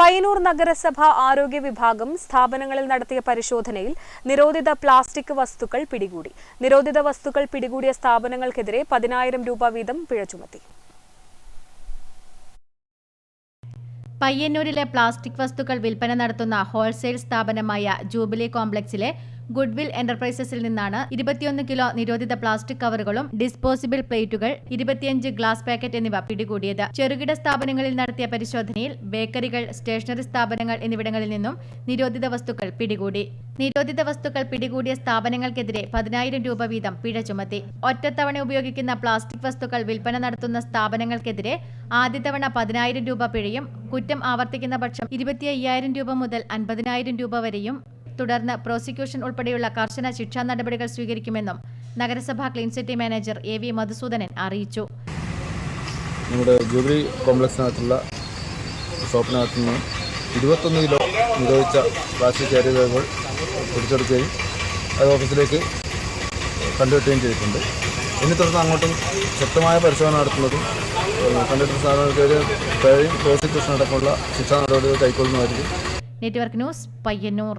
പയ്യന്നൂർ നഗരസഭ ആരോഗ്യ വിഭാഗം സ്ഥാപനങ്ങളിൽ നടത്തിയ പരിശോധനയിൽ നിരോധിത പ്ലാസ്റ്റിക് വസ്തുക്കൾ പിടികൂടി. നിരോധിത വസ്തുക്കൾ പിടികൂടിയ സ്ഥാപനങ്ങൾക്കെതിരെ 10,000 രൂപ വീതം പിഴ ചുമത്തി. പയ്യന്നൂരിലെ പ്ലാസ്റ്റിക് വസ്തുക്കൾ വിൽപ്പന നടത്തുന്ന ഹോൾസെയിൽ സ്ഥാപനമായ ജൂബിലി കോംപ്ലക്സിലെ ഗുഡ്വിൽ എന്റർപ്രൈസസിൽ നിന്നാണ് 21 കിലോ നിരോധിത പ്ലാസ്റ്റിക് കവറുകളും ഡിസ്പോസിബിൾ പ്ലേറ്റുകൾ, 25 ഗ്ലാസ് പാക്കറ്റ് എന്നിവ പിടികൂടിയത്. ചെറുകിട സ്ഥാപനങ്ങളിൽ നടത്തിയ പരിശോധനയിൽ ബേക്കറികൾ, സ്റ്റേഷനറി സ്ഥാപനങ്ങൾ എന്നിവിടങ്ങളിൽ നിന്നും നിരോധിത വസ്തുക്കൾ പിടികൂടി. നിരോധിത വസ്തുക്കൾ പിടികൂടിയ സ്ഥാപനങ്ങൾക്കെതിരെ 10,000 രൂപ വീതം പിഴ ചുമത്തി. ഒറ്റത്തവണ ഉപയോഗിക്കുന്ന പ്ലാസ്റ്റിക് വസ്തുക്കൾ വിൽപ്പന നടത്തുന്ന സ്ഥാപനങ്ങൾക്കെതിരെ ആദ്യ തവണ 10,000 രൂപ പിഴയും, കുറ്റം ആവർത്തിക്കുന്ന പക്ഷം 25,000 രൂപ മുതൽ 50,000 രൂപ വരെയും, തുടർന്ന് പ്രോസിക്യൂഷൻ ഉൾപ്പെടെയുള്ള കർശന ശിക്ഷാ നടപടികൾ സ്വീകരിക്കുമെന്നും നഗരസഭാ clean city manager AV Madhusoodanan അറിയിച്ചു. നമ്മുടെ ജൂബിലി കോംപ്ലക്സിനകത്തുള്ള ഷോപ്പിനകത്തു നിന്ന് 21 കിലോ നിരോധിച്ച പ്ലാസ്റ്റിക് ക്യാരി ബാഗുകൾ പിടിച്ചെടുക്കുകയും അത് ഓഫീസിലേക്ക് കണ്ടുകെട്ടുകയും ചെയ്തിട്ടുണ്ട്. ഇനി തുടർന്ന് അങ്ങോട്ടും ശക്തമായ പരിശോധന നടത്തുന്നതും കണ്ടെടുത്ത സ്ഥാപനങ്ങൾക്കെതിരെ പിഴയും പ്രോസിക്യൂഷൻ അടക്കമുള്ള ശിക്ഷാ നടപടികൾ കൈക്കൊള്ളുന്നതായിരിക്കും. Network news, Payyanur.